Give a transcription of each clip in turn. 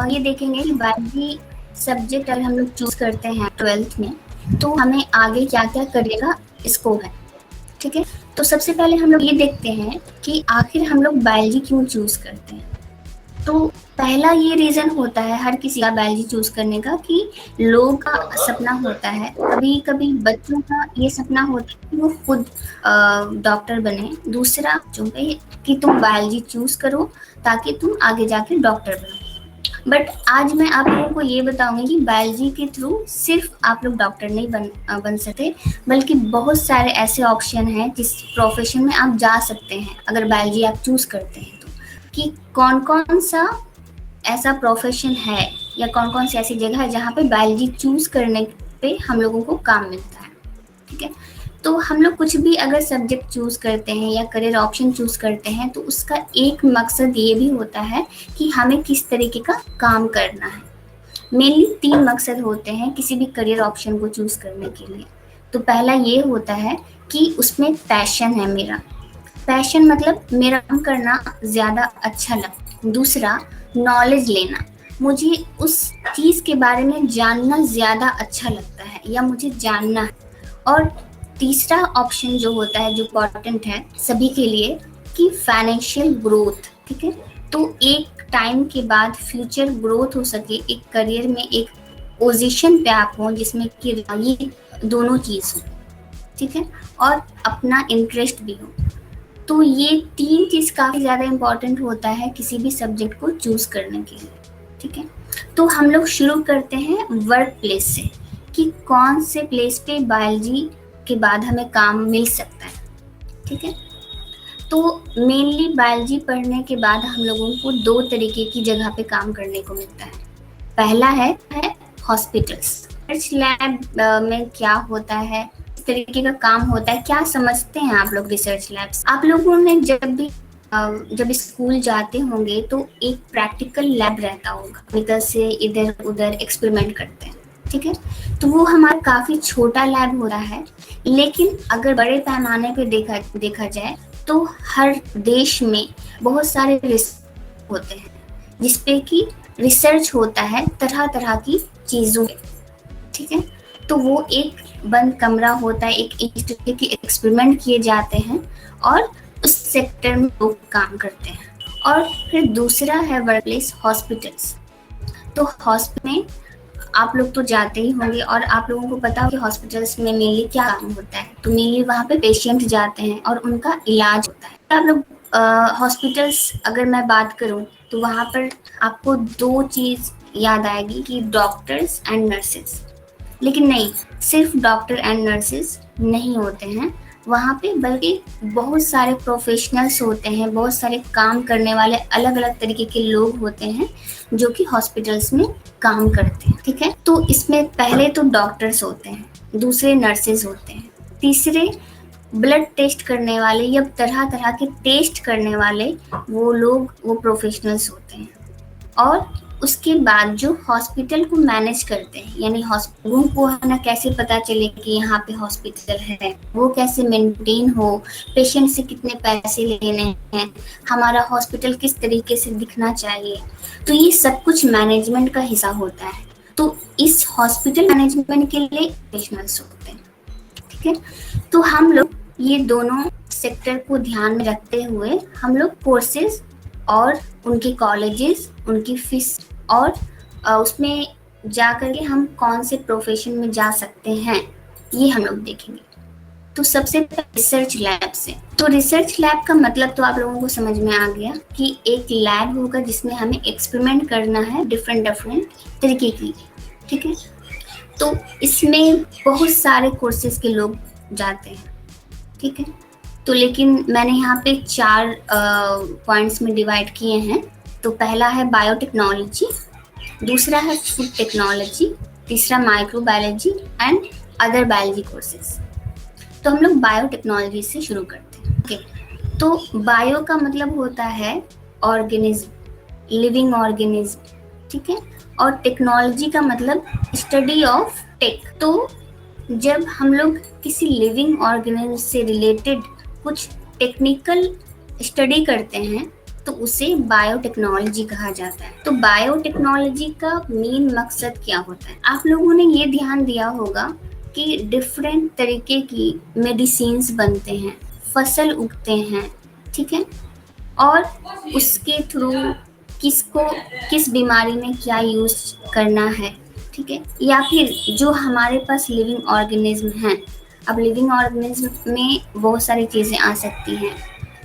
ये देखेंगे कि बायोलॉजी सब्जेक्ट अगर हम लोग चूज करते हैं 12th में, तो हमें आगे क्या क्या करियर का स्कोप है। ठीक है, तो सबसे पहले हम लोग ये देखते हैं कि आखिर हम लोग बायोलॉजी क्यों चूज करते हैं। तो पहला ये रीजन होता है हर किसी का बायोलॉजी चूज करने का कि लोगों का सपना होता है, कभी कभी बच्चों का ये सपना होता है कि वो खुद डॉक्टर बने। दूसरा जो है कि तुम बायोलॉजी चूज करो ताकि तुम आगे जाके डॉक्टर बनो। बट आज मैं आप लोगों को ये बताऊंगी कि बायोलॉजी के थ्रू सिर्फ आप लोग डॉक्टर नहीं बन सकते, बल्कि बहुत सारे ऐसे ऑप्शन हैं जिस प्रोफेशन में आप जा सकते हैं अगर बायोलॉजी आप चूज करते हैं तो। कि कौन कौन सा ऐसा प्रोफेशन है या कौन कौन सी ऐसी जगह है जहाँ पे बायोलॉजी चूज करने पे हम लोगों को काम मिलता है। ठीक है, तो हम लोग कुछ भी अगर सब्जेक्ट चूज करते हैं या करियर ऑप्शन चूज करते हैं तो उसका एक मकसद ये भी होता है कि हमें किस तरीके का काम करना है। मेनली 3 मकसद होते हैं किसी भी करियर ऑप्शन को चूज करने के लिए। तो पहला ये होता है कि उसमें पैशन है मेरा। पैशन मतलब मेरा काम करना ज़्यादा अच्छा लगता है। दूसरा, नॉलेज लेना, मुझे उस चीज़ के बारे में जानना ज़्यादा अच्छा लगता है या मुझे जानना है। और तीसरा ऑप्शन जो होता है, जो इम्पोर्टेंट है सभी के लिए, कि फाइनेंशियल ग्रोथ। ठीक है, तो एक टाइम के बाद फ्यूचर ग्रोथ हो सके, एक करियर में एक पोजीशन पे आप हो जिसमें कि ये दोनों चीज़ हो। ठीक है, और अपना इंटरेस्ट भी हो। तो ये 3 चीज़ काफ़ी ज़्यादा इम्पोर्टेंट होता है किसी भी सब्जेक्ट को चूज़ करने के लिए। ठीक है, तो हम लोग शुरू करते हैं वर्क प्लेस से कि कौन से प्लेस पे बायोलॉजी के बाद हमें काम मिल सकता है। ठीक है, तो मेनली बायोलॉजी पढ़ने के बाद हम लोगों को 2 तरीके की जगह पे काम करने को मिलता है। पहला है हॉस्पिटल्स। रिसर्च लैब में क्या होता है, इस तरीके का काम होता है, क्या समझते हैं आप लोग रिसर्च लैब्स। आप लोगों ने जब स्कूल जाते होंगे तो एक प्रैक्टिकल लैब रहता होगा, केमिकल से इधर उधर एक्सपेरिमेंट करते हैं। ठीक है, तो वो हमारा काफ़ी छोटा लैब होता है, लेकिन अगर बड़े पैमाने पे देखा जाए तो हर देश में बहुत सारे रिसर्च होते हैं जिसपे कि रिसर्च होता है तरह तरह की चीज़ों पे। ठीक है, तो वो एक बंद कमरा होता है, एक इंस्टीट्यूट के एक्सपेरिमेंट किए जाते हैं और उस सेक्टर में लोग काम करते हैं। और फिर दूसरा है वर्क प्लेस, हॉस्पिटल्स। तो हॉस्पिटल में आप लोग तो जाते ही होंगे और आप लोगों को पता हो कि हॉस्पिटल्स में मेनली क्या काम होता है। तो मेनली वहाँ पे पेशेंट जाते हैं और उनका इलाज होता है। आप लोग हॉस्पिटल्स अगर मैं बात करूँ तो वहाँ पर आपको 2 चीज़ याद आएगी कि डॉक्टर्स एंड नर्सेस। लेकिन नहीं, सिर्फ डॉक्टर एंड नर्सेस नहीं होते हैं वहाँ पे, बल्कि बहुत सारे प्रोफेशनल्स होते हैं, बहुत सारे काम करने वाले अलग अलग तरीके के लोग होते हैं जो कि हॉस्पिटल्स में काम करते हैं। ठीक है, तो इसमें पहले तो डॉक्टर्स होते हैं, दूसरे नर्सेज होते हैं, तीसरे ब्लड टेस्ट करने वाले या तरह तरह के टेस्ट करने वाले वो लोग, वो प्रोफेशनल्स होते हैं। और उसके बाद जो हॉस्पिटल को मैनेज करते हैं, यानी हॉस्पिटलों को है ना कैसे पता चले कि यहाँ पे हॉस्पिटल है, वो कैसे मेंटेन हो, पेशेंट से कितने पैसे लेने हैं, हमारा हॉस्पिटल किस तरीके से दिखना चाहिए, तो ये सब कुछ मैनेजमेंट का हिस्सा होता है। तो इस हॉस्पिटल मैनेजमेंट के लिए प्रोफेशनल्स होते हैं। ठीक है, तो हम लोग ये दोनों सेक्टर को ध्यान में रखते हुए हम लोग कोर्सेज और उनके कॉलेजेस, उनकी फीस और उसमें जा करके हम कौन से प्रोफेशन में जा सकते हैं ये हम लोग देखेंगे। तो सबसे पहले रिसर्च लैब से। तो रिसर्च लैब का मतलब तो आप लोगों को समझ में आ गया कि एक लैब होगा जिसमें हमें एक्सपेरिमेंट करना है डिफरेंट तरीके की। ठीक है, तो इसमें बहुत सारे कोर्सेज के लोग जाते हैं। ठीक है, तो लेकिन मैंने यहाँ पे 4 पॉइंट्स में डिवाइड किए हैं। तो पहला है बायोटेक्नोलॉजी, दूसरा है फूड टेक्नोलॉजी, तीसरा microbiology and other biology courses. तो हम लोग बायोटेक्नोलॉजी से शुरू करते हैं। ओके, तो बायो का मतलब होता है ऑर्गेनिज्म, लिविंग ऑर्गेनिज्म। ठीक है, और टेक्नोलॉजी का मतलब स्टडी ऑफ टेक। तो जब हम लोग किसी लिविंग ऑर्गेनिज्म से रिलेटेड कुछ टेक्निकल स्टडी करते हैं तो उसे बायोटेक्नोलॉजी कहा जाता है। तो बायोटेक्नोलॉजी का मेन मकसद क्या होता है? आप लोगों ने ये ध्यान दिया होगा कि डिफरेंट तरीके की मेडिसिन्स बनते हैं, फसल उगते हैं, ठीक है, और उसके थ्रू किसको किस बीमारी में क्या यूज करना है, ठीक है, या फिर जो हमारे पास लिविंग ऑर्गेनिज्म हैं। अब लिविंग ऑर्गेनिज्म में बहुत सारी चीज़ें आ सकती हैं,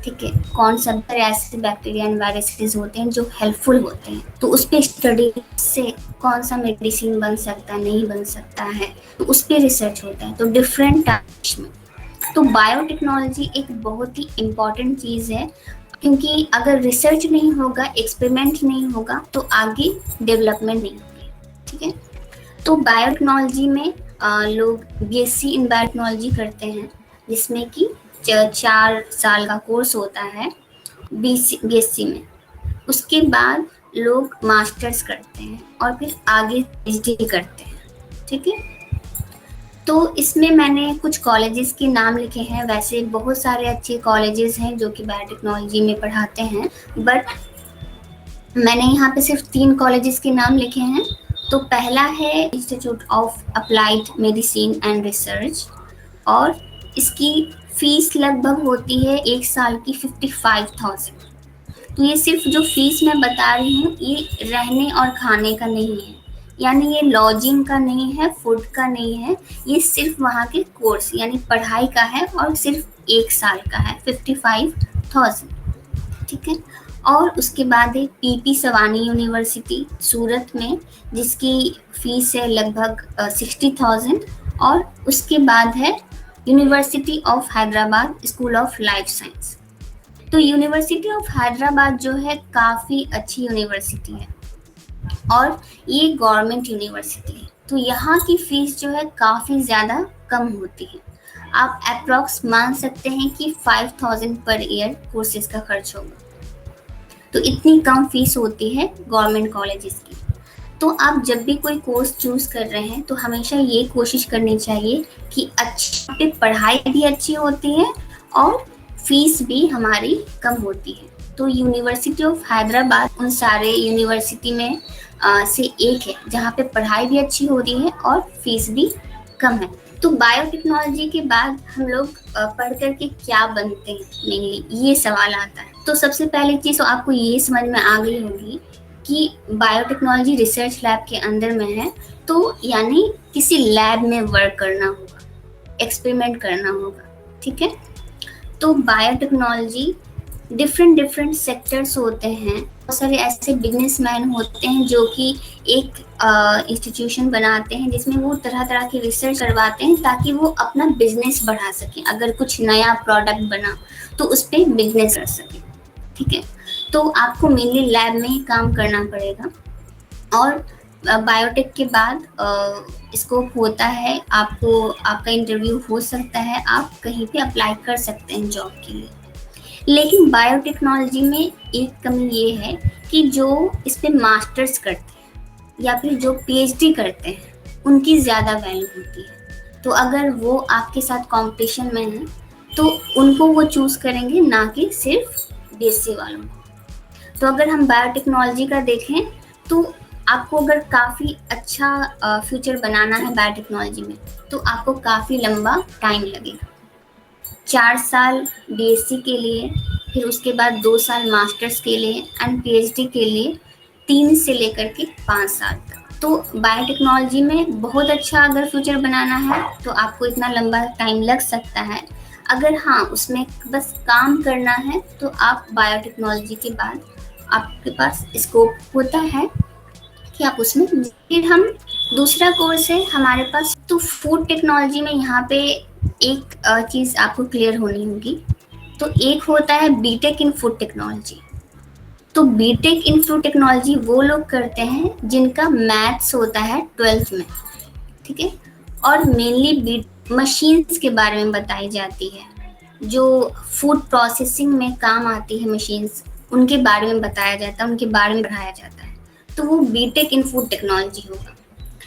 ठीक है, कौन सा ऐसे बैक्टीरिया एंड वायरसेस होते हैं जो हेल्पफुल होते हैं, तो उस पर स्टडी से कौन सा मेडिसिन बन सकता है, नहीं बन सकता है, तो उस पर रिसर्च होता है। तो डिफरेंट टाइप्स में तो बायोटेक्नोलॉजी एक बहुत ही इम्पॉर्टेंट चीज़ है, क्योंकि अगर रिसर्च नहीं होगा, एक्सपेरिमेंट नहीं होगा, तो आगे डेवलपमेंट नहीं होगी, ठीक है। तो बायोटेक्नोलॉजी में लोग बीएससी इन बायोटेक्नोलॉजी करते हैं, जिसमें कि 4 साल का कोर्स होता है बीएससी में। उसके बाद लोग मास्टर्स करते हैं और फिर आगे पीएचडी करते हैं, ठीक है। तो इसमें मैंने कुछ कॉलेजेस के नाम लिखे हैं। वैसे बहुत सारे अच्छे कॉलेजेस हैं जो कि बायोटेक्नोलॉजी में पढ़ाते हैं, बट मैंने यहाँ पे सिर्फ 3 कॉलेजेस के नाम लिखे हैं। तो पहला है institute of applied medicine and research, और इसकी फीस लगभग होती है 1 साल की 55,000। तो ये सिर्फ जो फीस मैं बता रही हूँ, ये रहने और खाने का नहीं है, यानी ये लॉजिंग का नहीं है, फूड का नहीं है, ये सिर्फ वहाँ के कोर्स यानी पढ़ाई का है, और सिर्फ 1 साल का है, 55,000, ठीक है। और उसके बाद है पीपी सवानी यूनिवर्सिटी सूरत में, जिसकी फीस है लगभग 60,000। और उसके बाद है university of Hyderabad school of life science. तो यूनिवर्सिटी ऑफ हैदराबाद जो है काफ़ी अच्छी यूनिवर्सिटी है, और ये गवर्नमेंट यूनिवर्सिटी है। तो यहाँ की फीस जो है काफ़ी ज़्यादा कम होती है। आप अप्रॉक्स मान सकते हैं कि 5,000 पर ईयर कोर्सेज का खर्च होगा। तो इतनी कम फीस होती है गवर्नमेंट कॉलेजेस की। तो आप जब भी कोई कोर्स चूज कर रहे हैं, तो हमेशा ये कोशिश करनी चाहिए कि अच्छी पढ़ाई भी अच्छी होती है और फीस भी हमारी कम होती है। तो यूनिवर्सिटी ऑफ हैदराबाद उन सारे यूनिवर्सिटी में से एक है जहाँ पे पढ़ाई भी अच्छी हो रही है और फीस भी कम है। तो बायोटेक्नोलॉजी के बाद हम लोग पढ़ करके क्या बनते हैं, मेनली ये सवाल आता है। तो सबसे पहली चीज़ तो आपको ये समझ में आ गई होगी कि बायोटेक्नोलॉजी रिसर्च लैब के अंदर में है, तो यानी किसी लैब में वर्क करना होगा, एक्सपेरिमेंट करना होगा, ठीक है। तो बायोटेक्नोलॉजी डिफरेंट सेक्टर्स होते हैं। बहुत सारे ऐसे बिजनेसमैन होते हैं जो कि एक इंस्टीट्यूशन बनाते हैं जिसमें वो तरह तरह की रिसर्च करवाते हैं ताकि वो अपना बिजनेस बढ़ा सकें। अगर कुछ नया प्रोडक्ट बना तो उस पर बिजनेस कर सकें, ठीक है। तो आपको मेनली लैब में ही काम करना पड़ेगा। और बायोटेक के बाद स्कोप होता है, आपका इंटरव्यू हो सकता है, आप कहीं पे अप्लाई कर सकते हैं जॉब के लिए। लेकिन बायोटेक्नोलॉजी में एक कमी ये है कि जो इस पे मास्टर्स करते हैं या फिर जो पीएचडी करते हैं उनकी ज़्यादा वैल्यू होती है। तो अगर वो आपके साथ कंपटीशन में हैं तो उनको वो चूज़ करेंगे, ना कि सिर्फ बीएससी वालों को। तो अगर हम बायोटेक्नोलॉजी का देखें तो आपको अगर काफ़ी अच्छा फ्यूचर बनाना है बायोटेक्नोलॉजी में, तो आपको काफ़ी लंबा टाइम लगेगा। 4 साल बीएससी के लिए, फिर उसके बाद 2 साल मास्टर्स के लिए एंड पीएचडी के लिए 3 से लेकर के 5 साल तक। तो बायोटेक्नोलॉजी में बहुत अच्छा अगर फ्यूचर बनाना है तो आपको इतना लंबा टाइम लग सकता है। अगर हाँ उसमें बस काम करना है तो आप बायोटेक्नोलॉजी के बाद आपके पास स्कोप होता है कि आप उसमें। फिर हम दूसरा कोर्स है हमारे पास, तो फूड टेक्नोलॉजी में यहाँ पे एक चीज़ आपको क्लियर होनी होगी। तो एक होता है बीटेक इन फूड टेक्नोलॉजी। तो बीटेक इन फूड टेक्नोलॉजी वो लोग करते हैं जिनका मैथ्स होता है 12th में, ठीक है। और मेनली मशीन्स के बारे में बताई जाती है, जो फूड प्रोसेसिंग में काम आती है मशीन्स, उनके बारे में बताया जाता है, उनके बारे में पढ़ाया जाता है। तो वो बीटेक इन फूड टेक्नोलॉजी होगा।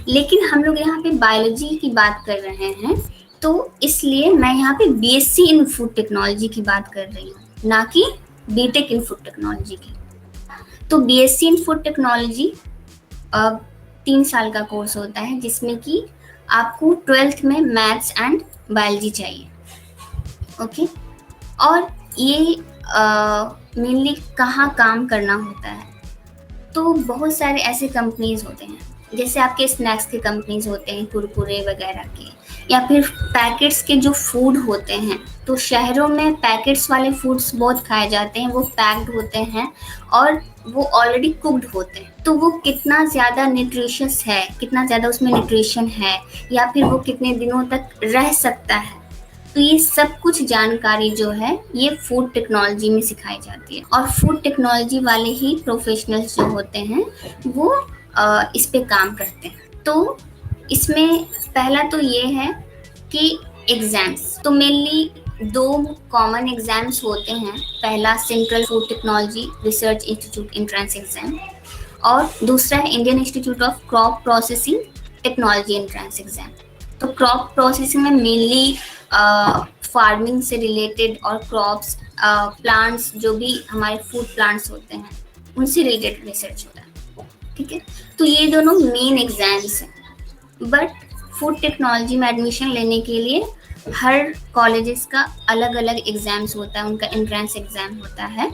लेकिन हम लोग यहाँ पे बायोलॉजी की बात कर रहे हैं, तो इसलिए मैं यहाँ पे बीएससी इन फूड टेक्नोलॉजी की बात कर रही हूँ, ना कि बीटेक इन फूड टेक्नोलॉजी की। तो बीएससी इन फूड टेक्नोलॉजी 3 साल का कोर्स होता है, जिसमें कि आपको 12th में मैथ्स एंड बायोलॉजी चाहिए। ओके, और ये मेनली कहाँ काम करना होता है, तो बहुत सारे ऐसे कंपनीज होते हैं, जैसे आपके स्नैक्स के कंपनीज होते हैं, कुरकुरे वगैरह के, या फिर पैकेट्स के जो फूड होते हैं। तो शहरों में पैकेट्स वाले फूड्स बहुत खाए जाते हैं, वो पैक्ड होते हैं और वो ऑलरेडी कुक्ड होते हैं। तो वो कितना ज़्यादा न्यूट्रिशियस है, कितना ज़्यादा उसमें न्यूट्रिशन है, या फिर वो कितने दिनों तक रह सकता है, तो ये सब कुछ जानकारी जो है ये फूड टेक्नोलॉजी में सिखाई जाती है। और फूड टेक्नोलॉजी वाले ही प्रोफेशनल्स जो होते हैं वो इस पे काम करते हैं। तो इसमें पहला तो ये है कि एग्जाम्स, तो मेनली 2 कॉमन एग्जाम्स होते हैं। पहला central food technology research institute entrance exam, और दूसरा है Indian institute of crop processing technology entrance exam. तो क्रॉप प्रोसेसिंग में मेनली फार्मिंग से रिलेटेड और क्रॉप्स, प्लांट्स, जो भी हमारे फूड प्लांट्स होते हैं उनसे रिलेटेड रिसर्च होता है। ठीक है, तो ये दोनों मेन एग्जाम्स हैं। बट फूड टेक्नोलॉजी में एडमिशन लेने के लिए हर कॉलेजेस का अलग अलग एग्जाम्स होता है, उनका एंट्रेंस एग्जाम होता है।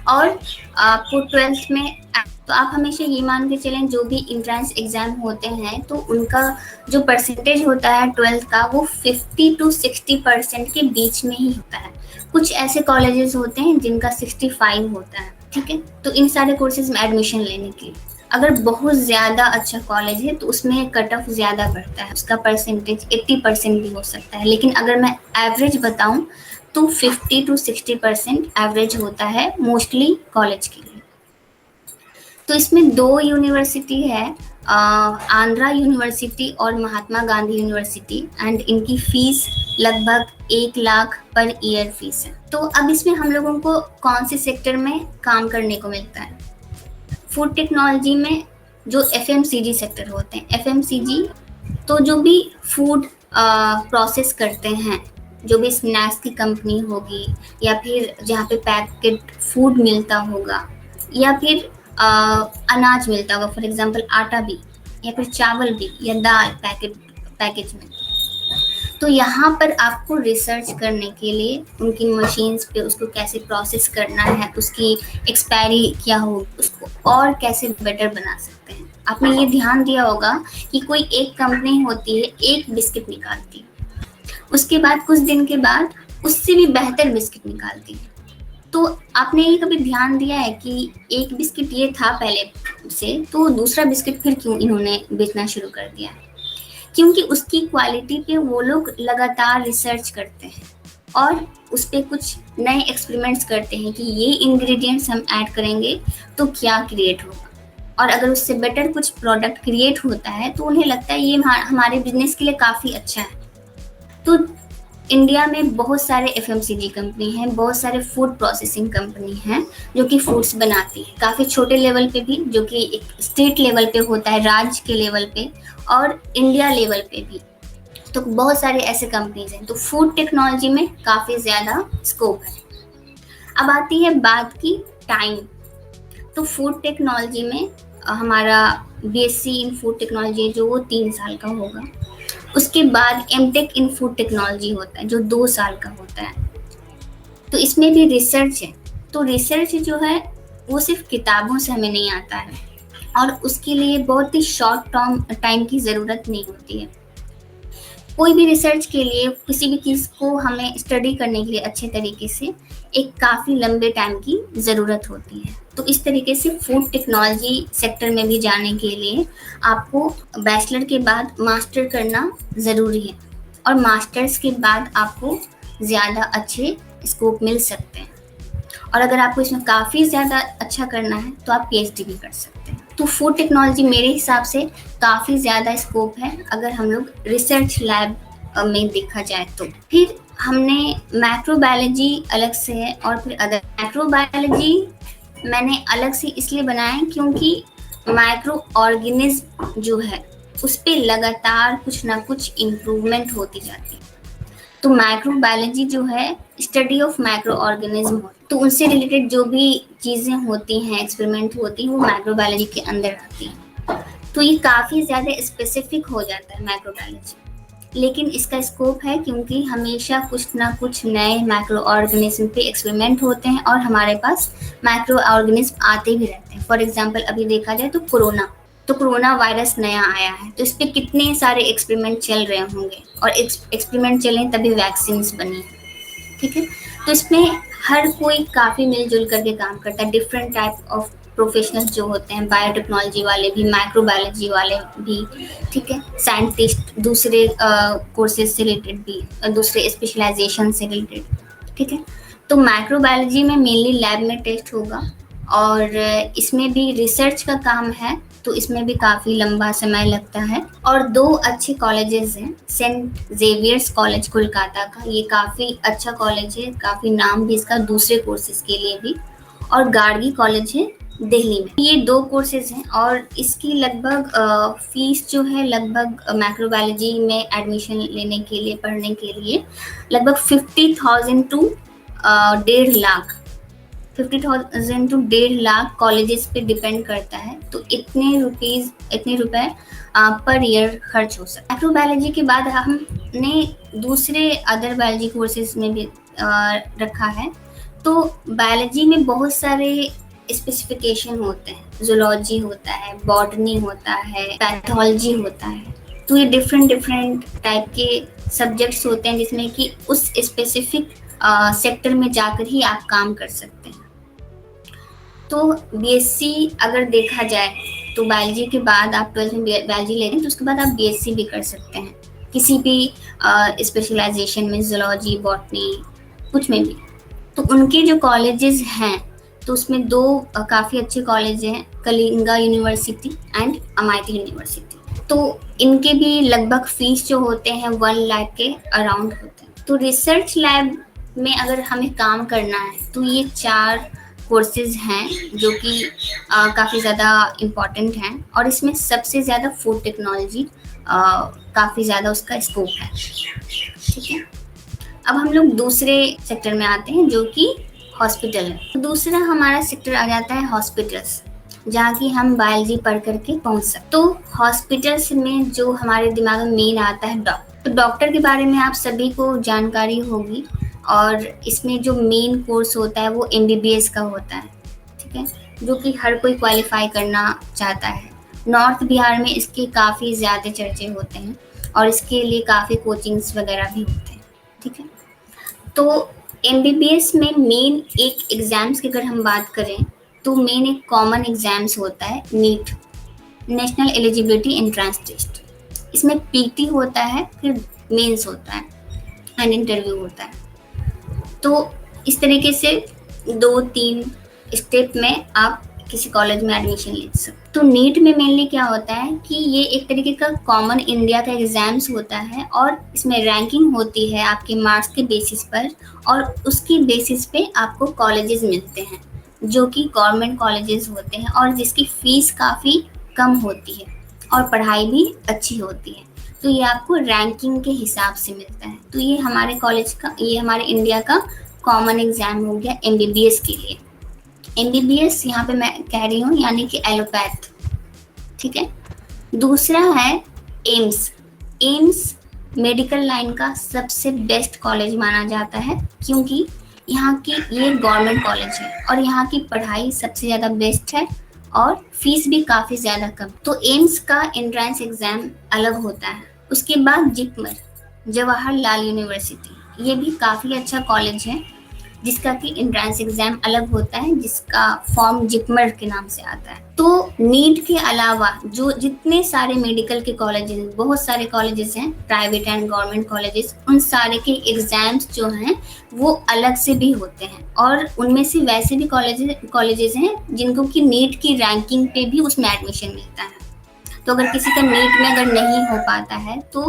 और आपको 12th में, तो आप हमेशा ये मान के चलें जो भी इंट्रेंस एग्जाम होते हैं तो उनका जो परसेंटेज होता है 12th का वो 50 to 60% के बीच में ही होता है। कुछ ऐसे कॉलेजेस होते हैं जिनका 65 होता है। ठीक है, तो इन सारे कोर्सेज में एडमिशन लेने के लिए अगर बहुत ज़्यादा अच्छा कॉलेज है तो उसमें कट ऑफ ज़्यादा बढ़ता है, उसका परसेंटेज 80% भी हो सकता है। लेकिन अगर मैं एवरेज बताऊं तो 50 to 60% एवरेज होता है मोस्टली कॉलेज के लिए। तो इसमें 2 यूनिवर्सिटी है, आंध्रा यूनिवर्सिटी और महात्मा गांधी यूनिवर्सिटी, एंड इनकी फीस लगभग 1 लाख पर ईयर फीस है। तो अब इसमें हम लोगों को कौन से सेक्टर में काम करने को मिलता है? फूड टेक्नोलॉजी में जो एफएमसीजी सेक्टर होते हैं, एफएमसीजी तो जो भी फूड प्रोसेस करते हैं, जो भी स्नैक्स की कंपनी होगी, या फिर जहाँ पे पैकेट फूड मिलता होगा, या फिर अनाज मिलता होगा, फॉर एग्जांपल आटा भी, या फिर चावल भी, या दाल पैकेज में। तो यहाँ पर आपको रिसर्च करने के लिए उनकी मशीन्स पे उसको कैसे प्रोसेस करना है, उसकी एक्सपायरी क्या हो, उसको और कैसे बेटर बना सकते हैं। आपने ये ध्यान दिया होगा कि कोई एक कंपनी होती है, एक बिस्किट निकालती है, उसके बाद कुछ दिन के बाद उससे भी बेहतर बिस्किट निकालती है। तो आपने ये कभी ध्यान दिया है कि एक बिस्किट ये था पहले से, तो दूसरा बिस्किट फिर क्यों इन्होंने बेचना शुरू कर दिया है? क्योंकि उसकी क्वालिटी पे वो लोग लगातार रिसर्च करते हैं और उस पर कुछ नए एक्सपेरिमेंट्स करते हैं कि ये इंग्रेडिएंट्स हम ऐड करेंगे तो क्या क्रिएट होगा, और अगर उससे बेटर कुछ प्रोडक्ट क्रिएट होता है तो उन्हें लगता है ये हमारे बिजनेस के लिए काफ़ी अच्छा है। तो इंडिया में बहुत सारे एफएमसीजी कंपनी हैं, बहुत सारे फूड प्रोसेसिंग कंपनी हैं जो कि फूड्स बनाती है, काफ़ी छोटे लेवल पे भी, जो कि एक स्टेट लेवल पे होता है, राज्य के लेवल पे, और इंडिया लेवल पे भी। तो बहुत सारे ऐसे कंपनीज हैं। तो फूड टेक्नोलॉजी में काफ़ी ज़्यादा स्कोप है। अब आती है बात की टाइम। तो फूड टेक्नोलॉजी में हमारा बीएससी इन फूड टेक्नोलॉजी जो वो 3 साल का होगा। उसके बाद एमटेक इन फूड टेक्नोलॉजी होता है जो 2 साल का होता है। तो इसमें भी रिसर्च है। तो रिसर्च जो है वो सिर्फ किताबों से हमें नहीं आता है, और उसके लिए बहुत ही शॉर्ट टर्म टाइम की ज़रूरत नहीं होती है। कोई भी रिसर्च के लिए, किसी भी चीज़ को हमें स्टडी करने के लिए अच्छे तरीके से एक काफ़ी लंबे टाइम की ज़रूरत होती है। तो इस तरीके से फूड टेक्नोलॉजी सेक्टर में भी जाने के लिए आपको बैचलर के बाद मास्टर करना ज़रूरी है, और मास्टर्स के बाद आपको ज़्यादा अच्छे स्कोप मिल सकते हैं। और अगर आपको इसमें काफ़ी ज़्यादा अच्छा करना है तो आप पीएचडी भी कर सकते हैं। तो फूड टेक्नोलॉजी मेरे हिसाब से काफ़ी ज़्यादा स्कोप है अगर हम लोग रिसर्च लैब में देखा जाए तो। फिर हमने माइक्रोबायोलॉजी अलग से है, और फिर अदर। माइक्रोबायोलॉजी मैंने अलग से इसलिए बनाया क्योंकि माइक्रो ऑर्गेनिज्म जो है उस पर लगातार कुछ ना कुछ इम्प्रूवमेंट होती जाती है। तो माइक्रोबायोलॉजी जो है स्टडी ऑफ माइक्रो ऑर्गेनिज्म, तो उनसे रिलेटेड जो भी चीज़ें होती हैं, एक्सपेरिमेंट होती हैं, वो माइक्रोबायोलॉजी के अंदर आती हैं। तो ये काफ़ी ज़्यादा स्पेसिफिक हो जाता है माइक्रोबायोलॉजी, लेकिन इसका स्कोप है क्योंकि हमेशा कुछ ना कुछ नए माइक्रो ऑर्गेनिज्म पे एक्सपेरिमेंट होते हैं और हमारे पास माइक्रो ऑर्गेनिज्म आते भी रहते हैं। फॉर एग्जांपल अभी देखा जाए तो कोरोना वायरस नया आया है, तो इस पे कितने सारे एक्सपेरिमेंट चल रहे होंगे और एक्सपेरिमेंट चले तभी वैक्सीन बनी, ठीक है। तो इसमें हर कोई काफ़ी मिलजुल करके काम करता है, डिफरेंट टाइप ऑफ प्रोफेशनल्स जो होते हैं, बायोटेक्नोलॉजी वाले भी, माइक्रोबायोलॉजी वाले भी, ठीक है, साइंटिस्ट दूसरे कोर्सेज से रिलेटेड भी, दूसरे स्पेशलाइजेशन से रिलेटेड, ठीक है। तो माइक्रोबायोलॉजी में मेनली लैब में टेस्ट होगा और इसमें भी रिसर्च का काम है, तो इसमें भी काफ़ी लंबा समय लगता है। और 2 अच्छे कॉलेजेस हैं, सेंट जेवियर्स कॉलेज कोलकाता का, ये काफ़ी अच्छा कॉलेज है, काफ़ी नाम भी इसका दूसरे कोर्सेज के लिए भी, और गार्गी कॉलेज है दिल्ली में। ये 2 कोर्सेज हैं और इसकी लगभग फीस जो है लगभग माइक्रोबायोलॉजी में एडमिशन लेने के लिए, पढ़ने के लिए लगभग 50,000 to 1.5 lakh, 50,000 to 1.5 lakh colleges पे डिपेंड करता है। तो इतने रुपए पर ईयर खर्च हो सकता है। माइक्रोबायोलॉजी के बाद हमने दूसरे अदर बायोलॉजी कोर्सेज में भी रखा है। तो बायोलॉजी में बहुत सारे स्पेसिफिकेशन होते हैं, जूलॉजी होता है, बॉटनी होता है, पैथोलॉजी होता है। तो ये डिफरेंट टाइप के सब्जेक्ट्स होते हैं जिसमें कि उस स्पेसिफिक सेक्टर में जाकर ही आप काम कर सकते हैं। तो बीएससी अगर देखा जाए तो बायोलॉजी के बाद आप 12th में बायोलॉजी ले रहे हैं तो उसके बाद आप बीएससी भी कर सकते हैं किसी भी स्पेशलाइजेशन में, जूलॉजी, बॉटनी, कुछ में भी। तो उनके जो कॉलेजेस हैं तो उसमें 2 काफ़ी अच्छे कॉलेज हैं, Kalinga university and MIT university. तो इनके भी लगभग फीस जो होते हैं 1 लाख के अराउंड होते हैं। तो रिसर्च लैब में अगर हमें काम करना है तो ये 4 कोर्सेज हैं जो कि काफ़ी ज़्यादा इम्पॉर्टेंट हैं और इसमें सबसे ज़्यादा फूड टेक्नोलॉजी काफ़ी ज़्यादा उसका स्कोप है, ठीक है। अब हम लोग दूसरे सेक्टर में आते हैं जो कि हॉस्पिटल है। तो दूसरा हमारा सेक्टर आ जाता है हॉस्पिटल्स, जहाँ की हम बायोलॉजी पढ़ करके पहुँच सकते। तो हॉस्पिटल्स में जो हमारे दिमाग में मेन आता है डॉक्टर। तो डॉक्टर के बारे में आप सभी को जानकारी होगी और इसमें जो मेन कोर्स होता है वो एमबीबीएस का होता है, ठीक है, जो कि हर कोई क्वालिफाई करना चाहता है। नॉर्थ बिहार में इसके काफ़ी ज़्यादा चर्चे होते हैं और इसके लिए काफ़ी कोचिंग्स वगैरह भी होते हैं, ठीक है। तो एमबीबीएस में मेन एक एग्ज़ाम्स की अगर हम बात करें तो मेन एक कॉमन एग्ज़ाम्स होता है NEET, national eligibility entrance test. इसमें पीटी होता है, फिर मेंस होता है एंड इंटरव्यू होता है। तो इस तरीके से 2-3 स्टेप में आप किसी कॉलेज में एडमिशन ले सकते। तो नीट में मेनली क्या होता है कि ये एक तरीके का कॉमन इंडिया का एग्जाम्स होता है और इसमें रैंकिंग होती है आपके मार्क्स के बेसिस पर और उसकी बेसिस पे आपको कॉलेजेस मिलते हैं जो कि गवर्नमेंट कॉलेजेस होते हैं और जिसकी फ़ीस काफ़ी कम होती है और पढ़ाई भी अच्छी होती है। तो ये आपको रैंकिंग के हिसाब से मिलता है। तो ये हमारे कॉलेज का, ये हमारे इंडिया का कॉमन एग्जाम हो गया एमबीबीएस के लिए। एमबीबीएस यहाँ पे मैं कह रही हूँ यानी कि एलोपैथ, ठीक है। दूसरा है एम्स। एम्स मेडिकल लाइन का सबसे बेस्ट कॉलेज माना जाता है क्योंकि यहाँ की ये गवर्नमेंट कॉलेज है और यहाँ की पढ़ाई सबसे ज़्यादा बेस्ट है और फीस भी काफ़ी ज़्यादा कम। तो एम्स का एंट्रेंस एग्ज़ाम अलग होता है। उसके बाद जिपमर, जवाहरलाल यूनिवर्सिटी, ये भी काफ़ी अच्छा कॉलेज है जिसका कि एंट्रेंस एग्ज़ाम अलग होता है, जिसका फॉर्म जिपमर के नाम से आता है। तो नीट के अलावा जो जितने सारे मेडिकल के कॉलेजेस, बहुत सारे कॉलेजेस हैं, प्राइवेट एंड गवर्नमेंट कॉलेजेस, उन सारे के एग्ज़ाम्स जो हैं वो अलग से भी होते हैं और उनमें से वैसे भी कॉलेजेस हैं जिनको कि नीट की रैंकिंग पे भी उसमें एडमिशन मिलता है। तो अगर किसी का नीट में अगर नहीं हो पाता है तो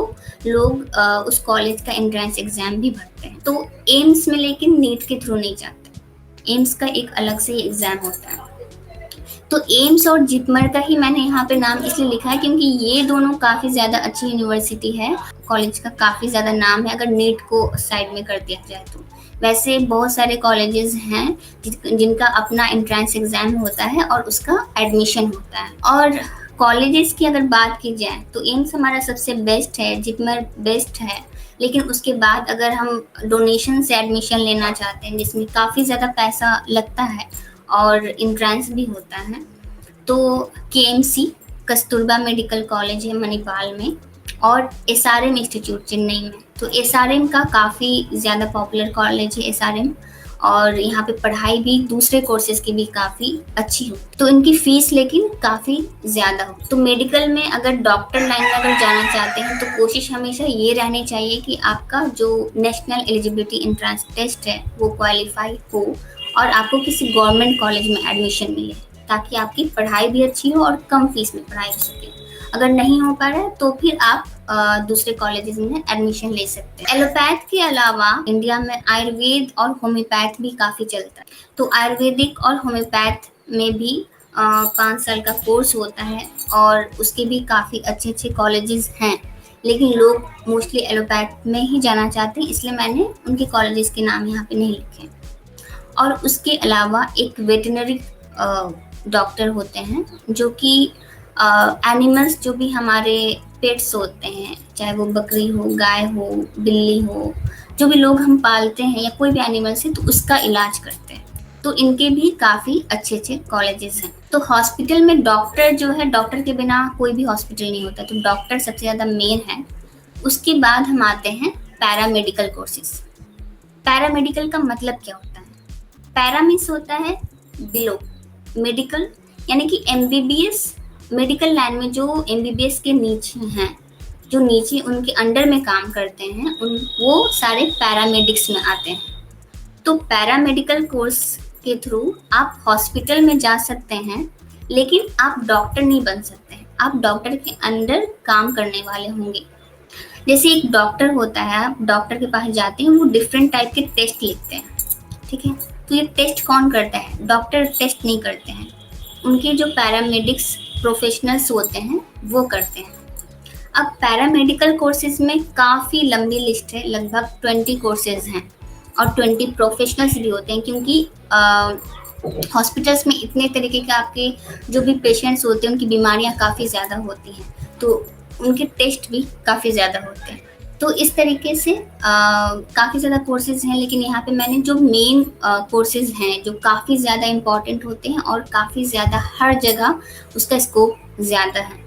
लोग उस कॉलेज का एंट्रेंस एग्ज़ाम भी भरते हैं। तो एम्स में लेकिन नीट के थ्रू नहीं जाते, एम्स का एक अलग से एग्ज़ाम होता है। तो एम्स और जिपमर का ही मैंने यहाँ पे नाम इसलिए लिखा है क्योंकि ये दोनों काफ़ी ज़्यादा अच्छी यूनिवर्सिटी है, कॉलेज का काफ़ी ज़्यादा नाम है अगर नीट को साइड में कर दिया जाए तो। वैसे बहुत सारे कॉलेजेस हैं जिनका अपना एंट्रेंस एग्ज़ाम होता है और उसका एडमिशन होता है। और कॉलेजेस की अगर बात की जाए तो एम्स हमारा सबसे बेस्ट है, जिपमर बेस्ट है, लेकिन उसके बाद अगर हम डोनेशन से एडमिशन लेना चाहते हैं जिसमें काफ़ी ज़्यादा पैसा लगता है और एंट्रेंस भी होता है, तो केएमसी कस्तूरबा मेडिकल कॉलेज है मणिपाल में और एसआरएम इंस्टीट्यूट चेन्नई में। तो एसआरएम का काफ़ी ज़्यादा पॉपुलर कॉलेज है एसआरएम, और यहाँ पे पढ़ाई भी दूसरे कोर्सेज की भी काफ़ी अच्छी हो, तो इनकी फीस लेकिन काफ़ी ज़्यादा हो। तो मेडिकल में अगर डॉक्टर लाइन में अगर जाना चाहते हैं तो कोशिश हमेशा ये रहनी चाहिए कि आपका जो नेशनल एलिजिबिलिटी एंट्रेंस टेस्ट है वो क्वालिफाई हो और आपको किसी गवर्नमेंट कॉलेज में एडमिशन मिले, ताकि आपकी पढ़ाई भी अच्छी हो और कम फीस में पढ़ाई हो सके। अगर नहीं हो पा रहा है तो फिर आप दूसरे कॉलेजेस में एडमिशन ले सकते हैं। एलोपैथ के अलावा इंडिया में आयुर्वेद और होम्योपैथ भी काफ़ी चलता है। तो आयुर्वेदिक और होम्योपैथ में भी 5 साल का कोर्स होता है और उसके भी काफ़ी अच्छे अच्छे कॉलेजेस हैं, लेकिन लोग मोस्टली एलोपैथ में ही जाना चाहते हैं, इसलिए मैंने उनके कॉलेजेस के नाम यहाँ पे नहीं लिखे। और उसके अलावा एक वेटनरी डॉक्टर होते हैं जो कि एनिमल्स जो भी हमारे पेट्स होते हैं, चाहे वो बकरी हो, गाय हो, बिल्ली हो, जो भी लोग हम पालते हैं या कोई भी एनिमल्स है तो उसका इलाज करते हैं। तो इनके भी काफ़ी अच्छे अच्छे कॉलेजेस हैं। तो हॉस्पिटल में डॉक्टर जो है, डॉक्टर के बिना कोई भी हॉस्पिटल नहीं होता, तो डॉक्टर सबसे ज़्यादा मेन है। उसके बाद हम आते हैं पैरामेडिकल कोर्सेज। पैरामेडिकल का मतलब क्या होता है? पैरा मीन्स होता है बिलो, मेडिकल यानी कि एमबीबीएस, मेडिकल लाइन में जो एमबीबीएस के नीचे हैं, जो नीचे उनके अंडर में काम करते हैं, उन वो सारे पैरामेडिक्स में आते हैं। तो पैरामेडिकल कोर्स के थ्रू आप हॉस्पिटल में जा सकते हैं, लेकिन आप डॉक्टर नहीं बन सकते हैं, आप डॉक्टर के अंडर काम करने वाले होंगे। जैसे एक डॉक्टर होता है, आप डॉक्टर के पास जाते हैं, वो डिफरेंट टाइप के टेस्ट लिखते हैं, ठीक है। तो ये टेस्ट कौन करता है? डॉक्टर टेस्ट नहीं करते हैं, उनके जो पैरामेडिक्स प्रोफेशनल्स होते हैं वो करते हैं। अब पैरामेडिकल कोर्सेज में काफ़ी लंबी लिस्ट है, लगभग 20 कोर्सेज हैं और 20 प्रोफेशनल्स भी होते हैं, क्योंकि हॉस्पिटल्स में इतने तरीके के आपके जो भी पेशेंट्स होते हैं उनकी बीमारियां काफ़ी ज़्यादा होती हैं, तो उनके टेस्ट भी काफ़ी ज़्यादा होते हैं। तो इस तरीके से काफ़ी ज़्यादा कोर्सेज हैं, लेकिन यहाँ पे मैंने जो मेन कोर्सेज हैं जो काफ़ी ज़्यादा इम्पॉर्टेंट होते हैं और काफ़ी ज़्यादा हर जगह उसका स्कोप ज़्यादा है।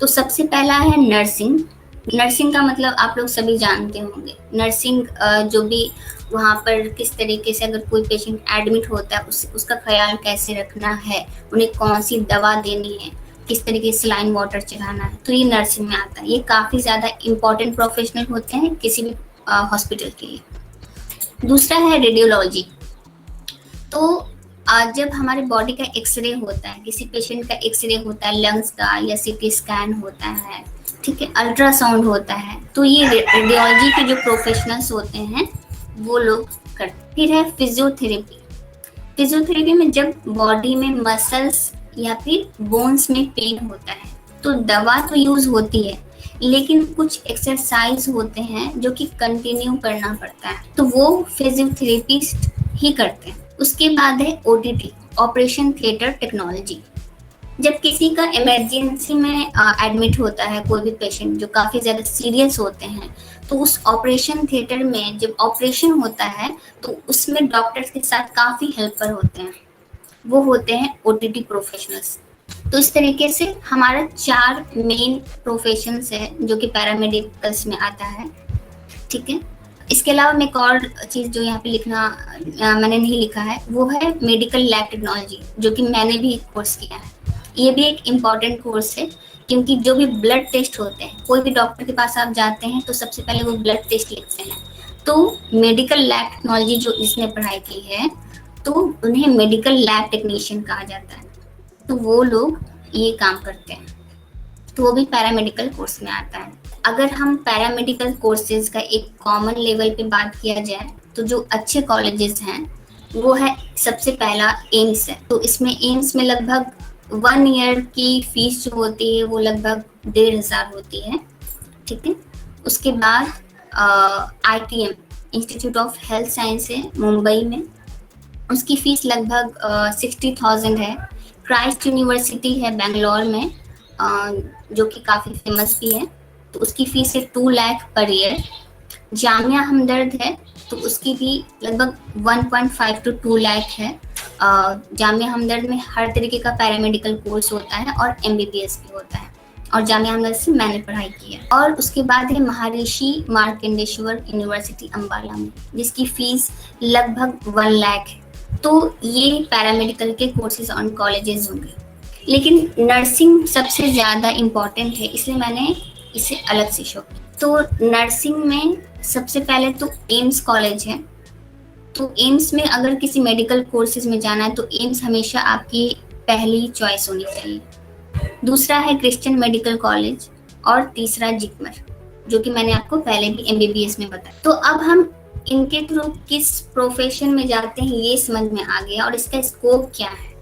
तो सबसे पहला है नर्सिंग। नर्सिंग का मतलब आप लोग सभी जानते होंगे। नर्सिंग जो भी वहाँ पर किस तरीके से अगर कोई पेशेंट एडमिट होता है उसका ख्याल कैसे रखना है, उन्हें कौन सी दवा देनी है, किस तरीके से सलाइन वाटर चढ़ाना है, तो ये नर्सिंग में आता है। ये काफ़ी ज़्यादा इम्पॉर्टेंट प्रोफेशनल होते हैं किसी भी हॉस्पिटल के लिए। दूसरा है रेडियोलॉजी। तो जब हमारे बॉडी का एक्सरे होता है, किसी पेशेंट का एक्सरे होता है लंग्स का या सीटी स्कैन होता है, ठीक है, अल्ट्रासाउंड होता है, तो ये रेडियोलॉजी के जो प्रोफेशनल्स होते हैं वो लोग करते। फिर है फिजियोथेरेपी। फिजियोथेरेपी में जब बॉडी में मसल्स या फिर बोन्स में पेन होता है तो दवा तो यूज होती है, लेकिन कुछ एक्सरसाइज होते हैं जो कि कंटिन्यू करना पड़ता है, तो वो फिजियोथेरेपिस्ट ही करते हैं। उसके बाद है ओटीटी, ऑपरेशन थिएटर टेक्नोलॉजी। जब किसी का इमरजेंसी में एडमिट होता है कोई भी पेशेंट जो काफ़ी ज़्यादा सीरियस होते हैं, तो उस ऑपरेशन थिएटर में जब ऑपरेशन होता है तो उसमें डॉक्टर्स के साथ काफ़ी हेल्पर होते हैं, वो होते हैं ओटीटी प्रोफेशनल्स। तो इस तरीके से हमारा 4 मेन प्रोफेशंस है जो कि पैरामेडिकल्स में आता है, ठीक है। इसके अलावा मैं एक और चीज़ जो यहाँ पे लिखना मैंने नहीं लिखा है वो है मेडिकल लैब टेक्नोलॉजी, जो कि मैंने भी कोर्स किया है। ये भी एक इम्पॉर्टेंट कोर्स है, क्योंकि जो भी ब्लड टेस्ट होते हैं, कोई भी डॉक्टर के पास आप जाते हैं तो सबसे पहले वो ब्लड टेस्ट लिखते हैं। तो मेडिकल लैब टेक्नोलॉजी जो इसने पढ़ाई की है तो उन्हें मेडिकल लैब टेक्नीशियन कहा जाता है, तो वो लोग ये काम करते हैं, तो वो भी पैरामेडिकल कोर्स में आता है। अगर हम पैरामेडिकल कोर्सेज का एक कॉमन लेवल पे बात किया जाए तो जो अच्छे कॉलेजेस हैं वो है, सबसे पहला एम्स है। तो इसमें एम्स में लगभग 1 ईयर की फीस जो होती है वो लगभग 1,500 होती है, ठीक है। उसके बाद ITM institute of health science है मुंबई में, उसकी फीस लगभग 60,000 है। क्राइस्ट यूनिवर्सिटी है बैंगलोर में, जो कि काफ़ी फेमस भी है, तो उसकी फीस है 2 लाख पर ईयर। जामिया हमदर्द है, तो उसकी भी लगभग 1.5 to 2 लाख है। जामिया हमदर्द में हर तरीके का पैरामेडिकल कोर्स होता है और MBBS भी होता है, और जामिया हमदर्द से मैंने पढ़ाई की है। और उसके बाद है महर्षि मार्कंडेश्वर यूनिवर्सिटी अम्बाला में, जिसकी फीस लगभग 1 लाख है। तो ये पैरामेडिकल के कोर्सेज और कॉलेजेस होंगे, लेकिन नर्सिंग सबसे ज़्यादा इम्पॉर्टेंट है, इसलिए मैंने इसे अलग से शो किया। तो नर्सिंग में सबसे पहले तो एम्स कॉलेज है, तो एम्स में अगर किसी मेडिकल कोर्सेज में जाना है तो एम्स हमेशा आपकी पहली चॉइस होनी चाहिए। दूसरा है क्रिश्चियन मेडिकल कॉलेज, और तीसरा जिपमर, जो कि मैंने आपको पहले भी MBBS में बताया। तो अब हम इनके थ्रू किस प्रोफेशन में जाते हैं ये समझ में आ गया, और इसका स्कोप क्या है।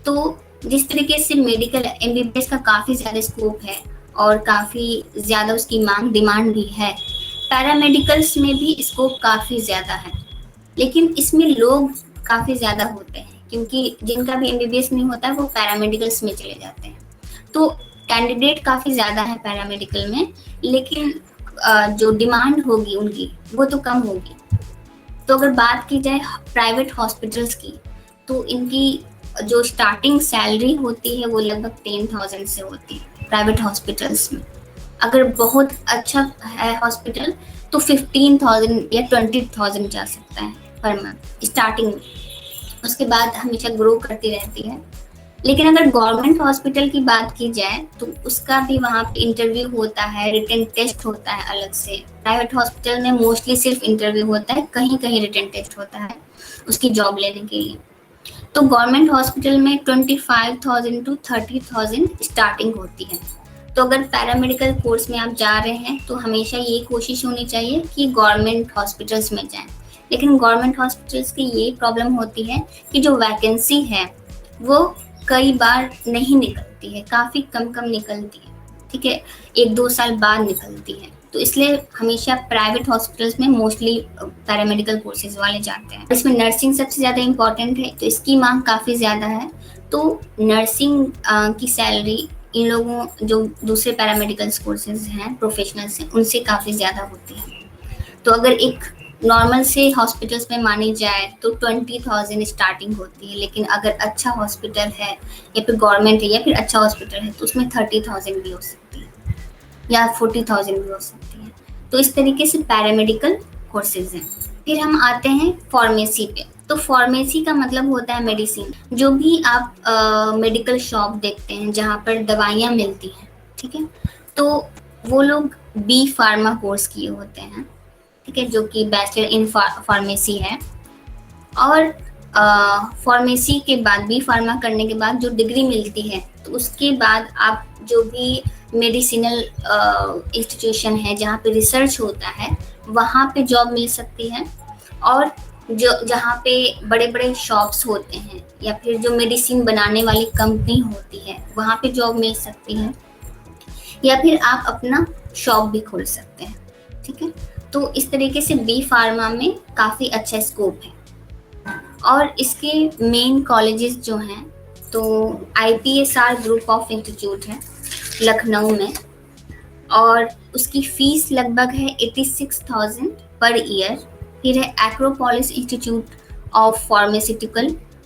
तो जिस तरीके से मेडिकल MBBS का काफ़ी ज़्यादा स्कोप है और काफ़ी ज़्यादा उसकी डिमांड भी है, पैरामेडिकल्स में भी स्कोप काफ़ी ज़्यादा है, लेकिन इसमें लोग काफ़ी ज़्यादा होते हैं, क्योंकि जिनका भी MBBS नहीं होता है वो पैरामेडिकल्स में चले जाते हैं। तो कैंडिडेट काफ़ी ज़्यादा है पैरामेडिकल में, लेकिन जो डिमांड होगी उनकी वो तो कम होगी। तो अगर बात की जाए प्राइवेट हॉस्पिटल्स की, तो इनकी जो स्टार्टिंग सैलरी होती है वो लगभग 10,000 से होती है प्राइवेट हॉस्पिटल्स में। अगर बहुत अच्छा है हॉस्पिटल तो 15,000 या 20,000 जा सकता है पर मंथ स्टार्टिंग में, उसके बाद हमेशा ग्रो करती रहती है। लेकिन अगर गवर्नमेंट हॉस्पिटल की बात की जाए तो उसका भी वहाँ पे इंटरव्यू होता है, रिटन टेस्ट होता है अलग से। प्राइवेट हॉस्पिटल में मोस्टली सिर्फ इंटरव्यू होता है, कहीं कहीं रिटन टेस्ट होता है उसकी जॉब लेने के लिए। तो गवर्नमेंट हॉस्पिटल में 25,000 to 30,000 स्टार्टिंग होती है। तो अगर पैरामेडिकल कोर्स में आप जा रहे हैं तो हमेशा ये कोशिश होनी चाहिए कि गवर्नमेंट हॉस्पिटल्स में जाएं। लेकिन गवर्नमेंट हॉस्पिटल्स की ये प्रॉब्लम होती है कि जो वैकेंसी है वो कई बार नहीं निकलती है, काफ़ी कम निकलती है, ठीक है, 1-2 साल बाद निकलती है। तो इसलिए हमेशा प्राइवेट हॉस्पिटल्स में मोस्टली पैरामेडिकल कोर्सेज वाले जाते हैं। इसमें नर्सिंग सबसे ज़्यादा इम्पॉर्टेंट है, तो इसकी मांग काफ़ी ज़्यादा है। तो नर्सिंग की सैलरी इन लोगों जो दूसरे पैरामेडिकल कोर्सेज हैं, प्रोफेशनल्स हैं, उनसे काफ़ी ज़्यादा होती है। तो अगर एक नॉर्मल से हॉस्पिटल्स में मानी जाए तो 20,000 स्टार्टिंग होती है, लेकिन अगर अच्छा हॉस्पिटल है या फिर गवर्नमेंट है या फिर अच्छा हॉस्पिटल है तो उसमें 30,000 भी हो सकती है या 40,000 भी हो सकती है। तो इस तरीके से पैरामेडिकल कोर्सेज हैं। फिर हम आते हैं फार्मेसी पे। तो फार्मेसी का मतलब होता है मेडिसिन। जो भी आप मेडिकल शॉप देखते हैं जहाँ पर दवाइयाँ मिलती हैं, ठीक है, तो वो लोग B फार्मा कोर्स किए होते हैं, ठीक है, जो कि बैचलर इन फार्मेसी है। और फार्मेसी के बाद B फार्मा करने के बाद जो डिग्री मिलती है तो उसके बाद आप जो भी मेडिसिनल इंस्टीट्यूशन है जहाँ पे रिसर्च होता है वहाँ पे जॉब मिल सकती है, और जो जहाँ पे बड़े बड़े शॉप्स होते हैं या फिर जो मेडिसिन बनाने वाली कंपनी होती है वहाँ पे जॉब मिल सकती है, या फिर आप अपना शॉप भी खोल सकते हैं, ठीक है। तो इस तरीके से B फार्मा में काफ़ी अच्छा स्कोप है। और इसके मेन कॉलेजेस जो हैं तो IPSR ग्रुप ऑफ इंस्टीट्यूट है लखनऊ में, और उसकी फीस लगभग है 86,000 पर ईयर। फिर है Acropolis institute of pharmaceutical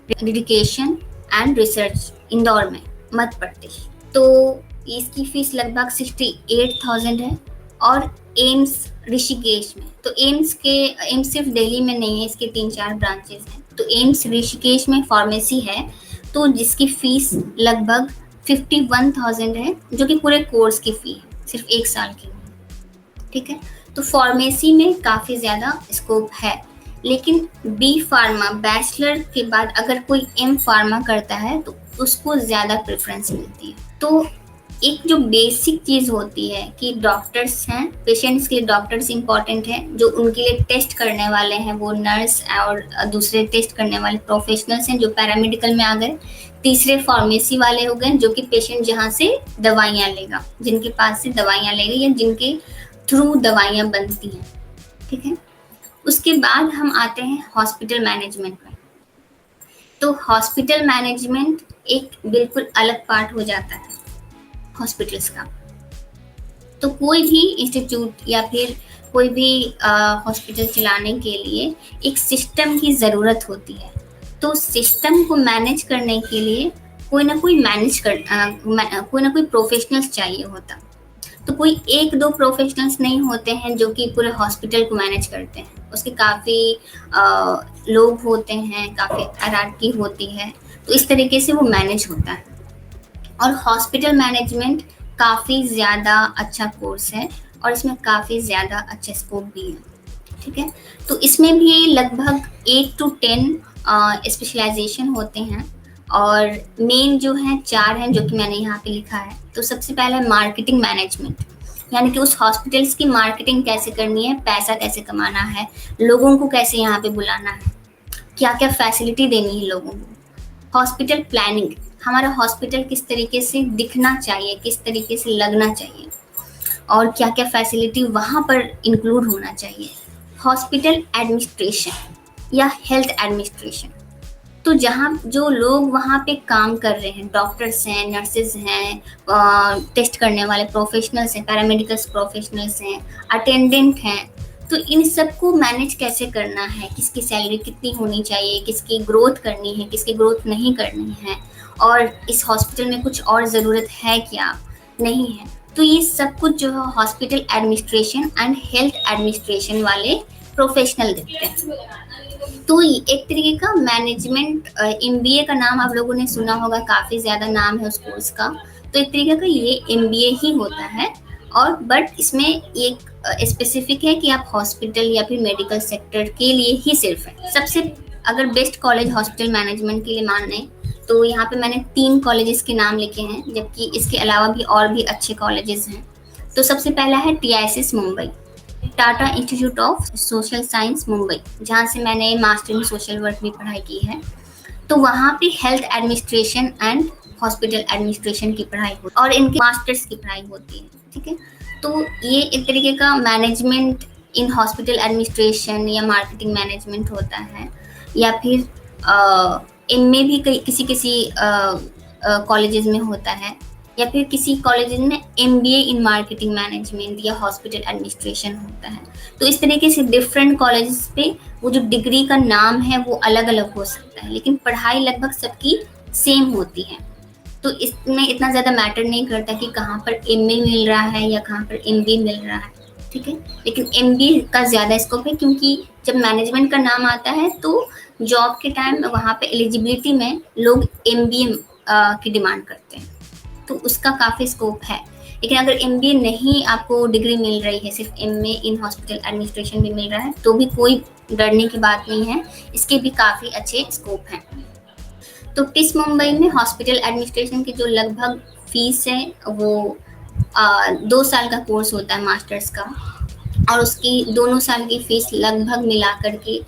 education and research Indore में, मध्य प्रदेश, तो इसकी फीस लगभग 68,000 है। और एम्स ऋषिकेश में, तो एम्स सिर्फ दिल्ली में नहीं है, इसके 3-4 ब्रांचेस हैं। तो एम्स ऋषिकेश में फार्मेसी है, तो जिसकी फीस लगभग 51,000 है, जो कि पूरे कोर्स की फी है, सिर्फ 1 साल की, ठीक है। तो फार्मेसी में काफ़ी ज़्यादा स्कोप है, लेकिन B फार्मा बैचलर के बाद अगर कोई M फार्मा करता है तो उसको ज़्यादा प्रेफरेंस मिलती है। तो एक जो बेसिक चीज होती है कि डॉक्टर्स हैं, पेशेंट्स के लिए डॉक्टर्स इंपॉर्टेंट है, जो उनके लिए टेस्ट करने वाले हैं वो नर्स और दूसरे टेस्ट करने वाले प्रोफेशनल्स हैं जो पैरामेडिकल में आ गए। तीसरे फार्मेसी वाले हो गए जो कि पेशेंट जहाँ से दवाइयाँ लेगा, जिनके पास से दवाइयाँ लेगा या जिनके थ्रू दवाइयाँ बनती हैं, ठीक है। उसके बाद हम आते हैं हॉस्पिटल मैनेजमेंट में। तो हॉस्पिटल मैनेजमेंट एक बिल्कुल अलग पार्ट हो जाता है हॉस्पिटल्स का। तो कोई भी इंस्टीट्यूट या फिर कोई भी हॉस्पिटल चलाने के लिए एक सिस्टम की ज़रूरत होती है। तो सिस्टम को मैनेज करने के लिए कोई ना कोई कोई ना कोई प्रोफेशनल्स चाहिए होता। तो कोई एक दो प्रोफेशनल्स नहीं होते हैं जो कि पूरे हॉस्पिटल को मैनेज करते हैं, उसके काफ़ी लोग होते हैं, काफ़ी हायरार्की होती है। तो इस तरीके से वो मैनेज होता है। और हॉस्पिटल मैनेजमेंट काफ़ी ज़्यादा अच्छा कोर्स है और इसमें काफ़ी ज़्यादा अच्छा स्कोप भी है, ठीक है। तो इसमें भी लगभग 8 to 10 स्पेशलाइजेशन होते हैं और मेन जो हैं 4 हैं जो कि मैंने यहाँ पे लिखा है। तो सबसे पहले है मार्केटिंग मैनेजमेंट, यानी कि उस हॉस्पिटल्स की मार्केटिंग कैसे करनी है, पैसा कैसे कमाना है, लोगों को कैसे यहाँ पे बुलाना है, क्या क्या फैसिलिटी देनी है लोगों को। हॉस्पिटल प्लानिंग, हमारा हॉस्पिटल किस तरीके से दिखना चाहिए, किस तरीके से लगना चाहिए और क्या क्या फैसिलिटी वहाँ पर इंक्लूड होना चाहिए। हॉस्पिटल एडमिनिस्ट्रेशन या हेल्थ एडमिनिस्ट्रेशन, तो जहाँ जो लोग वहाँ पे काम कर रहे हैं, डॉक्टर्स हैं, नर्सेज हैं, टेस्ट करने वाले प्रोफेशनल्स हैं, पैरामेडिकल्स प्रोफेशनल्स हैं, अटेंडेंट हैं, तो इन सबको मैनेज कैसे करना है, किसकी सैलरी कितनी होनी चाहिए, किसकी ग्रोथ करनी है, किसकी ग्रोथ नहीं करनी है, और इस हॉस्पिटल में कुछ और ज़रूरत है क्या, नहीं है। तो ये सब कुछ जो है hospital administration and health administration वाले प्रोफेशनल देखते हैं। तो एक तरीके का मैनेजमेंट MBA का नाम आप लोगों ने सुना होगा, काफ़ी ज़्यादा नाम है उस कोर्स का। तो एक तरीके का ये MBA ही होता है, और बट इसमें एक स्पेसिफिक है कि आप हॉस्पिटल या फिर मेडिकल सेक्टर के लिए ही सिर्फ है। सबसे अगर बेस्ट कॉलेज हॉस्पिटल मैनेजमेंट के लिए माने तो यहाँ पे मैंने 3 कॉलेजेस के नाम लिखे हैं, जबकि इसके अलावा भी और भी अच्छे कॉलेजेस हैं। तो सबसे पहला है TISS Mumbai, Tata institute of social science Mumbai, जहाँ से मैंने मास्टर इन सोशल वर्क भी पढ़ाई की है। तो वहाँ पे health administration and hospital administration की पढ़ाई होती है और इनके मास्टर्स की पढ़ाई होती है, ठीक है। तो ये एक तरीके का मैनेजमेंट इन हॉस्पिटल एडमिनिस्ट्रेशन या मार्केटिंग मैनेजमेंट होता है, या फिर इनमें भी किसी किसी कॉलेजेस में होता है, या फिर किसी कॉलेज में MBA इन मार्केटिंग मैनेजमेंट या हॉस्पिटल एडमिनिस्ट्रेशन होता है। तो इस तरीके से डिफरेंट कॉलेजेस पे वो जो डिग्री का नाम है वो अलग अलग हो सकता है, लेकिन पढ़ाई लगभग सबकी सेम होती है। तो इसमें इतना ज़्यादा मैटर नहीं करता कि कहाँ पर MA मिल रहा है या कहाँ पर MBA मिल रहा है, ठीक है। लेकिन MBA का ज़्यादा स्कोप है, क्योंकि जब मैनेजमेंट का नाम आता है तो जॉब के टाइम वहाँ पे एलिजिबिलिटी में लोग MBA की डिमांड करते हैं, तो उसका काफ़ी स्कोप है। लेकिन अगर MBA नहीं आपको डिग्री मिल रही है, सिर्फ MA इन हॉस्पिटल एडमिनिस्ट्रेशन भी मिल रहा है, तो भी कोई डरने की बात नहीं है, इसके भी काफ़ी अच्छे स्कोप हैं। तो टिस मुंबई में हॉस्पिटल एडमिनिस्ट्रेशन की जो लगभग फीस है वो 2 साल का कोर्स होता है मास्टर्स का, और उसकी दोनों साल की फीस लगभग मिलाकर के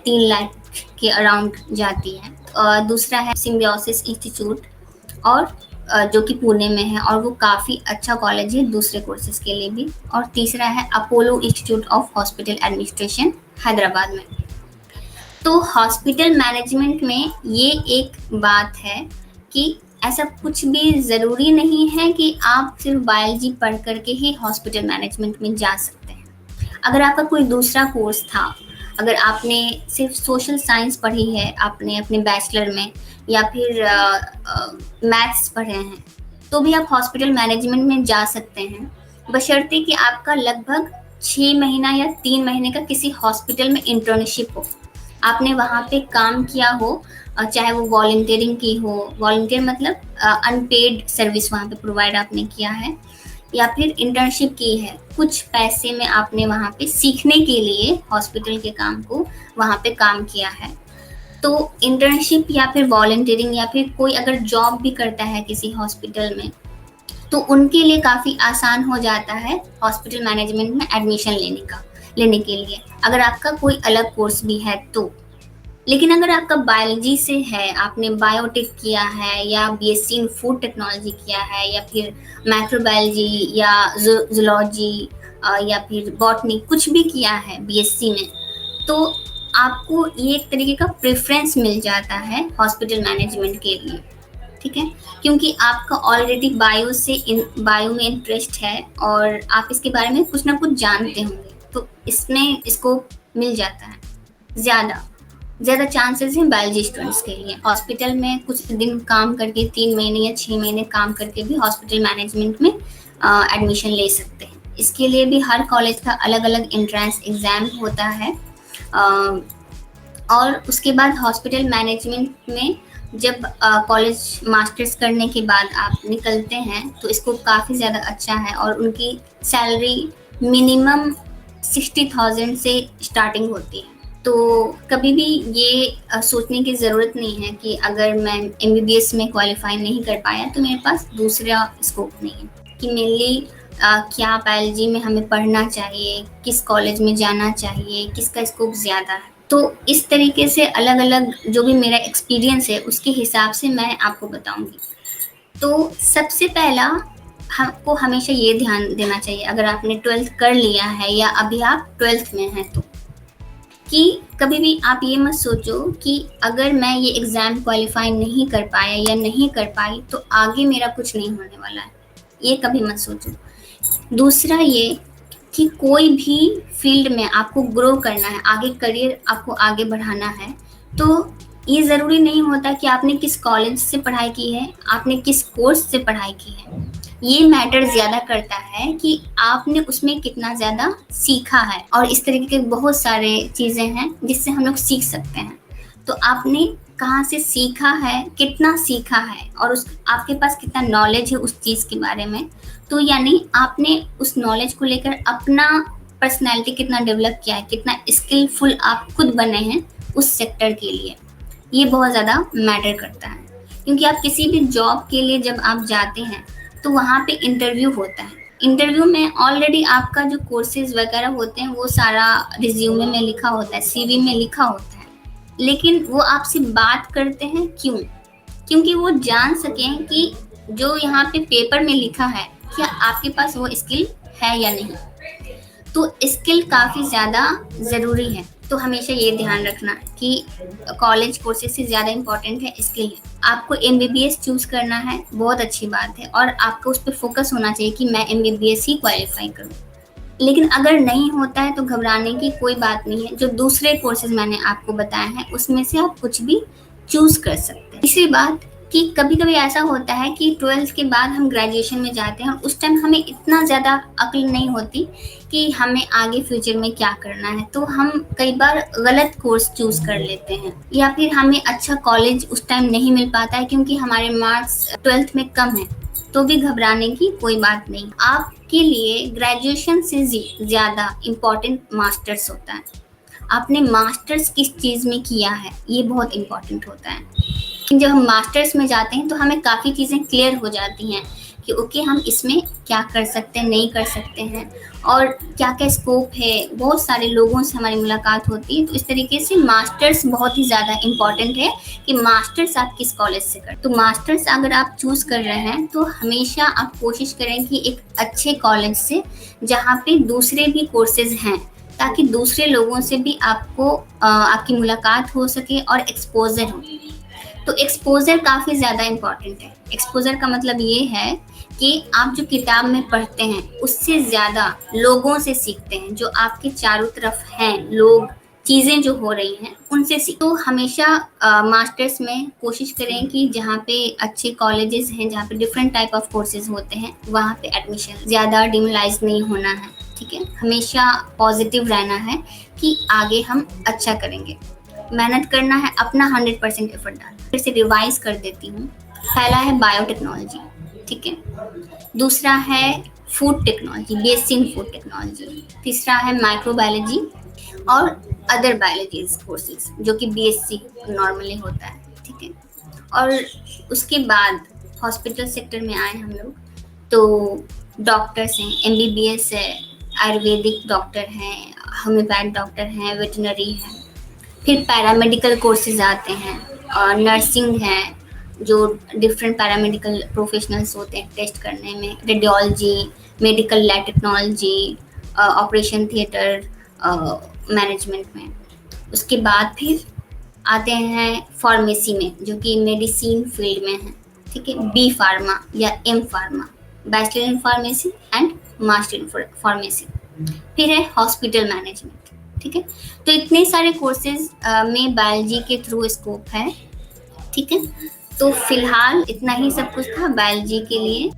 3 लाख के अराउंड जाती है। दूसरा है सिम्बियोसिस इंस्टीट्यूट, और जो कि पुणे में है, और वो काफ़ी अच्छा कॉलेज है दूसरे कोर्सेज के लिए भी। और तीसरा है Apollo institute of hospital administration Hyderabad में। तो हॉस्पिटल मैनेजमेंट में ये एक बात है कि ऐसा कुछ भी ज़रूरी नहीं है कि आप सिर्फ बायोलॉजी पढ़ करके ही हॉस्पिटल मैनेजमेंट में जा सकते हैं। अगर आपका कोई दूसरा कोर्स था, अगर आपने सिर्फ सोशल साइंस पढ़ी है आपने अपने बैचलर में, या फिर मैथ्स पढ़े हैं, तो भी आप हॉस्पिटल मैनेजमेंट में जा सकते हैं, बशर्ते कि आपका लगभग 6 महीना या 3 महीने का किसी हॉस्पिटल में इंटर्नशिप हो, आपने वहाँ पे काम किया हो, चाहे वो वॉलंटियरिंग की हो, वॉलंटियर मतलब अनपेड सर्विस वहाँ पे प्रोवाइड आपने किया है, या फिर इंटर्नशिप की है, कुछ पैसे में आपने वहाँ पे सीखने के लिए हॉस्पिटल के काम को वहाँ पे काम किया है। तो इंटर्नशिप या फिर वॉलंटियरिंग या फिर कोई अगर जॉब भी करता है किसी हॉस्पिटल में, तो उनके लिए काफ़ी आसान हो जाता है हॉस्पिटल मैनेजमेंट में एडमिशन लेने के लिए, अगर आपका कोई अलग कोर्स भी है तो। लेकिन अगर आपका बायोलॉजी से है, आपने बायोटेक किया है या बीएससी इन फूड टेक्नोलॉजी किया है या फिर माइक्रोबायोलॉजी या जूलॉजी या फिर बॉटनी कुछ भी किया है बीएससी में, तो आपको ये एक तरीके का प्रेफरेंस मिल जाता है हॉस्पिटल मैनेजमेंट के लिए, ठीक है, क्योंकि आपका ऑलरेडी बायो में इंटरेस्ट है और आप इसके बारे में कुछ ना कुछ जानते होंगे, तो इसमें स्कोप मिल जाता है। ज़्यादा चांसेस हैं बायोलॉजी स्टूडेंट्स के लिए। हॉस्पिटल में कुछ दिन काम करके 3 महीने या 6 महीने काम करके भी हॉस्पिटल मैनेजमेंट में एडमिशन ले सकते हैं। इसके लिए भी हर कॉलेज का अलग अलग एंट्रेंस एग्ज़ाम होता है। और उसके बाद हॉस्पिटल मैनेजमेंट में जब कॉलेज मास्टर्स करने के बाद आप निकलते हैं तो स्कोप काफ़ी ज़्यादा अच्छा है और उनकी सैलरी मिनिमम 60,000 से स्टार्टिंग होती है। तो कभी भी ये सोचने की ज़रूरत नहीं है कि अगर मैं एमबीबीएस में क्वालिफाई नहीं कर पाया तो मेरे पास दूसरा स्कोप नहीं है, कि मेनली क्या बायोलॉजी में हमें पढ़ना चाहिए, किस कॉलेज में जाना चाहिए, किसका स्कोप ज़्यादा है। तो इस तरीके से अलग अलग जो भी मेरा एक्सपीरियंस है उसके हिसाब से मैं आपको बताऊंगी। तो सबसे पहला हमको हमेशा ये ध्यान देना चाहिए, अगर आपने 12th कर लिया है या अभी आप 12th में हैं, तो कि कभी भी आप ये मत सोचो कि अगर मैं ये एग्ज़ाम क्वालिफाई नहीं कर पाया या नहीं कर पाई तो आगे मेरा कुछ नहीं होने वाला है, ये कभी मत सोचो। दूसरा ये कि कोई भी फील्ड में आपको ग्रो करना है, आगे करियर आपको आगे बढ़ाना है, तो ये ज़रूरी नहीं होता कि आपने किस कॉलेज से पढ़ाई की है, आपने किस कोर्स से पढ़ाई की है। ये मैटर ज़्यादा करता है कि आपने उसमें कितना ज़्यादा सीखा है, और इस तरीके के बहुत सारे चीज़ें हैं जिससे हम लोग सीख सकते हैं। तो आपने कहाँ से सीखा है, कितना सीखा है, और उस आपके पास कितना नॉलेज है उस चीज़ के बारे में। तो यानी आपने उस नॉलेज को लेकर अपना पर्सनैलिटी कितना डेवलप किया है, कितना स्किलफुल आप खुद बने हैं उस सेक्टर के लिए, ये बहुत ज़्यादा मैटर करता है। क्योंकि आप किसी भी जॉब के लिए जब आप जाते हैं तो वहाँ पे इंटरव्यू होता है। इंटरव्यू में ऑलरेडी आपका जो कोर्सेज वगैरह होते हैं वो सारा रिज्यूमे में लिखा होता है, सीवी में लिखा होता है, लेकिन वो आपसे बात करते हैं क्यों? क्योंकि वो जान सकें कि जो यहाँ पे पेपर में लिखा है क्या आपके पास वो स्किल है या नहीं। तो स्किल काफ़ी ज़्यादा ज़रूरी है। तो हमेशा ये ध्यान रखना कि कॉलेज कोर्सेज से ज़्यादा इम्पॉर्टेंट है स्किल। आपको एमबीबीएस चूज़ करना है, बहुत अच्छी बात है, और आपको उस पर फोकस होना चाहिए कि मैं एमबीबीएस ही क्वालिफाई करूँ। लेकिन अगर नहीं होता है तो घबराने की कोई बात नहीं है। जो दूसरे कोर्सेज मैंने आपको बताए हैं उसमें से आप कुछ भी चूज़ कर सकते हैं। तीसरी बात कि कभी-कभी ऐसा होता है कि 12th के बाद हम ग्रेजुएशन में जाते हैं और उस टाइम हमें इतना ज़्यादा अक्ल नहीं होती कि हमें आगे फ्यूचर में क्या करना है, तो हम कई बार गलत कोर्स चूज़ कर लेते हैं, या फिर हमें अच्छा कॉलेज उस टाइम नहीं मिल पाता है क्योंकि हमारे मार्क्स 12th में कम हैं। तो भी घबराने की कोई बात नहीं। आपके लिए ग्रेजुएशन से ज़्यादा इम्पोर्टेंट मास्टर्स होता है। आपने मास्टर्स किस चीज़ में किया है ये बहुत इम्पोर्टेंट होता है। जब हम मास्टर्स में जाते हैं तो हमें काफ़ी चीज़ें क्लियर हो जाती हैं कि ओके हम इसमें क्या कर सकते हैं, नहीं कर सकते हैं, और क्या क्या स्कोप है। बहुत सारे लोगों से हमारी मुलाकात होती है। तो इस तरीके से मास्टर्स बहुत ही ज़्यादा इम्पॉर्टेंट है कि मास्टर्स आप किस कॉलेज से करें। तो मास्टर्स अगर आप चूज़ कर रहे हैं तो हमेशा आप कोशिश करें कि एक अच्छे कॉलेज से जहाँ पे दूसरे भी कोर्सेज हैं, ताकि दूसरे लोगों से भी आपको आपकी मुलाकात हो सके और एक्सपोजर हो। तो एक्सपोजर काफ़ी ज़्यादा इम्पॉर्टेंट है। एक्सपोजर का मतलब ये है कि आप जो किताब में पढ़ते हैं उससे ज़्यादा लोगों से सीखते हैं, जो आपके चारों तरफ हैं लोग, चीज़ें जो हो रही हैं उनसे सीख। तो हमेशा मास्टर्स में कोशिश करें कि जहाँ पे अच्छे कॉलेजेस हैं, जहाँ पे डिफरेंट टाइप ऑफ कोर्सेज होते हैं, वहाँ पे एडमिशन ज़्यादा डिमोरलाइज नहीं होना है, ठीक है। हमेशा पॉजिटिव रहना है कि आगे हम अच्छा करेंगे, मेहनत करना है, अपना 100% एफर्ट डालना। फिर से रिवाइज कर देती हूँ। पहला है बायोटेक्नोलॉजी, ठीक है। दूसरा है food technology, BSc in food technology. तीसरा है माइक्रोबायोलॉजी और अदर बायोलॉजीज कोर्सेज, जो कि बीएससी नॉर्मली होता है, ठीक है। और उसके बाद हॉस्पिटल सेक्टर में आए हम लोग, तो डॉक्टर्स हैं, एमबीबीएस है, आयुर्वेदिक डॉक्टर हैं, होम्योपैथ डॉक्टर हैं, वेटनरी हैं। फिर पैरामेडिकल कोर्सेज आते हैं और नर्सिंग है, जो डिफरेंट पैरामेडिकल प्रोफेशनल्स होते हैं टेस्ट करने में, radiology, medical lab technology, operation theatre management में। उसके बाद फिर आते हैं फार्मेसी में, जो कि मेडिसिन फील्ड में है, ठीक है, बी फार्मा या M pharma, bachelor in pharmacy and master in pharmacy. फिर है हॉस्पिटल मैनेजमेंट, ठीक है। तो इतने सारे कोर्सेज में बायोलॉजी के थ्रू स्कोप है, ठीक है। तो फिलहाल इतना ही सब कुछ था बायोलॉजी के लिए।